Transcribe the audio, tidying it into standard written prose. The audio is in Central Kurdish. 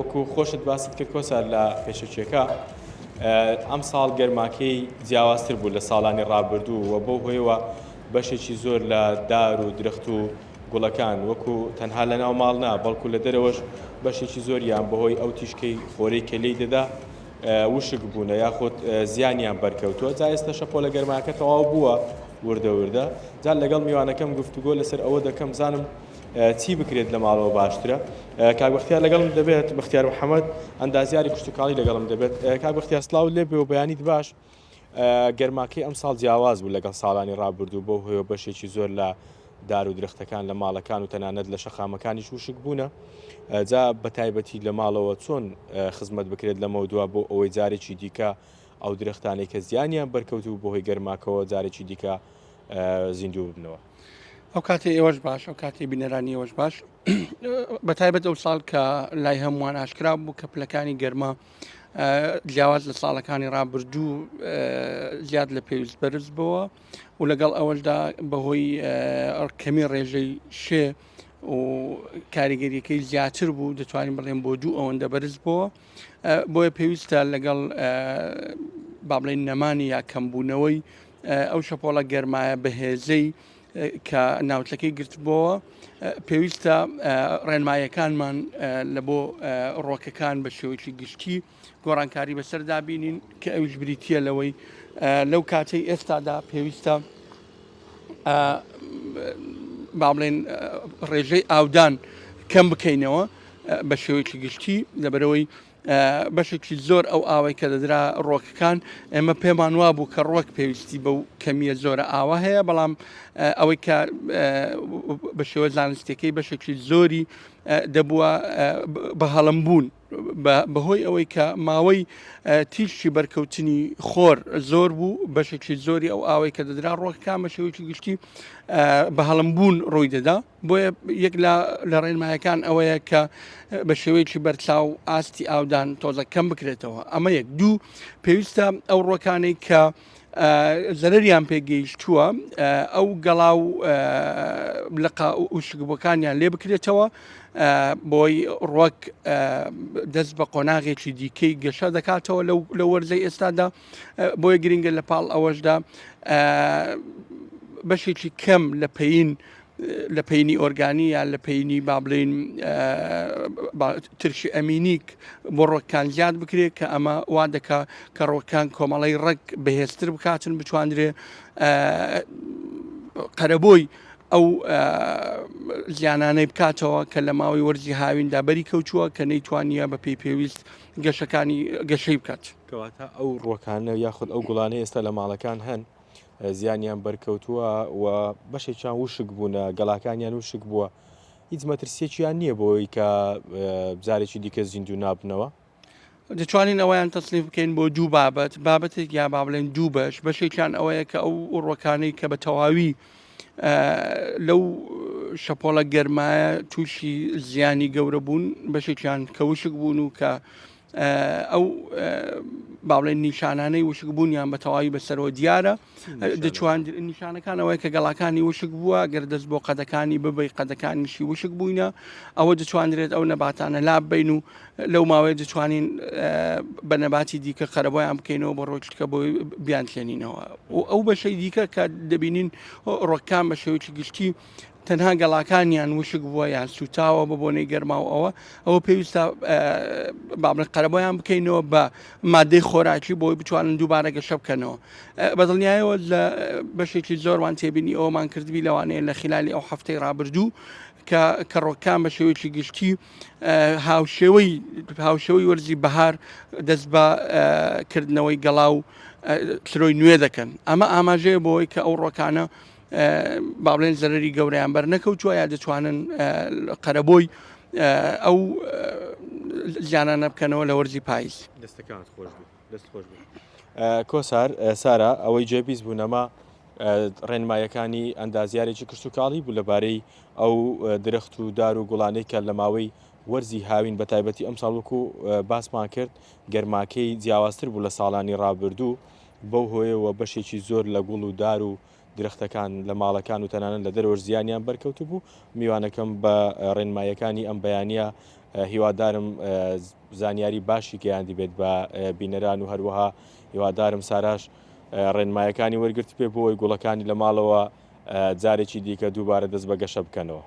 وەکو خۆشت باست کرد کۆسار لە پێشەچێکە ئەم ساڵ گەرماکەی جیاوازتر بوو لە ساڵانی ڕابردوو و بەو هۆیەوە بەشێکی زۆر لە دار و درەخت و گوڵەکان وەکو تەنها لە ناو ماڵ نا بەڵکو لە دەرەوەش بەشێکی زۆریان بەهۆی ئەو تیشکەی خۆرەی کە لێی دەدا وشک بوونە یاخۆت زیانیان بەرکەوتووە. جا ئێستا شەپۆلە گەرماکە تەواو بووە وردە وردە. جا لەگەڵ میوانەکەم گفتوگۆ لەسەر ئەوە دەکەم زانم چی بکرێت لە ماڵەوە باشترە. کاک بەختیار لەگەڵم دەبێت، بەختیار محەممەد ئەندازیاری کشتتوکاڵی لەگەڵم دەبێت. کاک بەختیار سلااو لێ بێ و بەیانیت باش. گەرماکەی ئەم ساڵ جیاواز بوو لەگەڵ ساڵانی ڕابردوو بۆ هۆیە بەشێکی زۆر لە دار و درەختەکان لە ماڵەکان و تەنانەت لە شەقامەکانیش وشک بوونە. جا بەتایبەتی لە ماڵەوە چۆن خزمەت بکرێت لە مەودووە بۆ ئەوەی جارێکی دیکە ئەو درەختانێک کە زیانیان بەرکەوتوو بۆ هۆی گەرماکەوە جارێکی دیکە زیندوو ببنەوە. ئەو کاتی ئێوەش باش، ئەو کاتی بینەرانی ئێوەش باش. بەتایبەت ئەو ساڵ کە لای هەمووان ئاشکرا بوو کە پلەکانی گەرما جیاواز لە ساڵەکانی ڕابردوو زیاد لە پێویست بەرز بووە و لەگەڵ ئەوەشدا بەهۆی کەمی ڕێژەی شێ و کاریگەریەکەی زیاتر بوو دەتوانین بڵێن بۆ دوو ئەوەندە بەرز بووە. بۆیە پێویستە لەگەڵ با بڵێن نەمانی یا کەمبوونەوەی ئەو شەپۆڵە گەرمایە بەهێزەی کە ناوچەکەی گرتبووە پێویستە ڕێنمایەکانمان لە بۆ ڕۆکەکان بە شێوەیەکی گشتی گۆڕانکاری بەسەردا بینین کە ئەوش بریتە لەوەی لەو کاتەی ئێستادا پێویستە با بڵێن ڕێژەی ئاودان کەم بکەینەوە بە شێوەیەکی گشتی لەبەرەوەی بەشێکی زۆر ئەو ئاوەی کە دەدرا ڕۆکەکان ئێمە پێمان وا بوو کە ڕۆک پێویستی بەو کەمیە زۆرە ئاوا هەیە، بەڵام ئەوەی کە بە شێوە زانستیەکەی بەشێکی زۆری دەبووە بە هەڵمبوون بەهۆی ئەوەی کە ماوەی تیشی بەرکەوتنی خۆر زۆر بوو بەشێکی زۆری ئەو ئاوەی کە دەدرا ڕۆکەکان بە شێوەیەکی گشتی بە هەڵمبوون ڕووی دەدا. بۆیە یەک لە ڕێنمایەکان ئەوەیە کە بە شێوەیەکی بەرچاو ئاستی ئاودان تۆزە کەم بکرێتەوە. ئەمە یەک. دوو، پێویستە ئەو ڕۆکانەی کە زەرەریان پێگەیشتووە ئەو گەڵاو لەقا وشکبووەکانیان لێ بکرێتەوە بۆی ڕۆک دەست بە قۆناغێکی دیکەی گەشە دەکاتەوە لە وەرزەی ئێستادا. بۆیە گرنگە لە پاڵ ئەوەشدا بەشێکی کەم لە پەینی ئۆرگانی یا لە پەینی با بڵێن ترشی ئەمینیک بۆ ڕۆکەکان زیاد بکرێت کە ئەمە وا دەکا کە ڕۆکەکان کۆمەڵی ڕێک بەهێزتر بکاتن بتوانرێ قەرەبۆی ئەو زیانانەی بکاتەوە کە لە ماوەی وەرزی هاویندا بەری کەوتووە کە نەیتوانیە بە پێویست گەشەکانی گەشەی بکات. کەواتە ئەو ڕۆکانە یاخود ئەو گوڵانە ئێستا لە ماڵەکان هەن زیانیان بەرکەوتووە و بەشێکیان وشک بوونە گەڵاکانیان وشک بووە، هیچ مەترسیەکیان نییە بۆی کە بزارێکی دیکە زیندوو نابنەوە. دەتوانین ئەویان تەسلیف بکەین بۆ دوو بابەتێک یا با بڵێن دوو بەشێکیان ئەوەیە کە ئەو ڕۆکانەی کە بە تەواوی لەو شەپۆڵە گەرمایە تووشی زیانی گەورە بوون بەشێکیان کە وشک بوون و کە ئەو با بڵێن نیشانانەی وشک بوونیان بە تەواوی بەسەرەوە دیارە. دەچوان نیشانەکان ئەوەیە کە گەڵاکانی وشک بووە گەر دەست بۆ قەدەکانی ببی قەدەکانیشی وشک بووینە ئەوە دەتوانرێت ئەو نەباتانە لاب بین و لەو ماوەیە دەتوانین بە نەباتی دیکە قەرەبۆیان بکەینەوە بۆ ڕۆکتکە بۆی بیانکێنینەوە. ئەو بەشەی دیکە کە دەبینین ڕۆکەکان بە شێوەیەکی گشتی تەنها گەڵاکانیان وشک بووە یان سوتاوە بە بۆنەی گەرماوەوە ئەوە پێویستە بابڵێن قەرەبۆیان بکەینەوە بە مادەی خۆراکی بۆی بتوانن دووبارە گەشە بکەنەوە. بەدڵنیایەوە لە بەشێکی زۆروان تێبینی ئەومان کردبی لەوانەیە لە خلالی ئەو هەفتەی ڕابردوو کە ڕۆکەکان بە شێوەیەکی گشتی هاوشێوەی وەرزی بەهار دەست بە کردنەوەی گەڵاو ترۆی نوێ دەکەن. ئەمە ئاماژەیە بۆی کە ئەو ڕۆکانە با بڵێن زەرەری گەورەیان بەرنەکەوتووە یا دەتوانن قەرەبۆی ئەو زیانانە بکەنەوە لە وەرزی پاییز. دەستەکانت خۆش بوو. کۆسار سارا ئەوەی جێبیست بوو نەما ڕێنمایەکانی ئەندازیارێکی کشتتوکاڵی بوو لەبارەی ئەو درەخت و دار و گوڵانەی کە لە ماوەی وەرزی هاوین بە تایبەتی ئەم ساڵوەکو باسمان کرد گەرماکەی جیاوازتر بوو لە ساڵانی ڕابردوو بەو هۆیەوە بەشێکی زۆر لە گوڵ و دار و درەختەکان لە ماڵەکان و تەنانەت لە دەرەوە زیانیان بەرکەوتو بوو. میوانەکەم بە ڕێنمایەکانی ئەم بەیانە هیوادارم زانیاری باشی گەیاندی بێت بە بینەران و هەروەها هیوادارم ساراش ڕێنمایەکانی وەرگرت پێ بۆی گوڵەکانی لە ماڵەوە جارێکی دیکە دووبارە دەست بە گەشە بکەنەوە.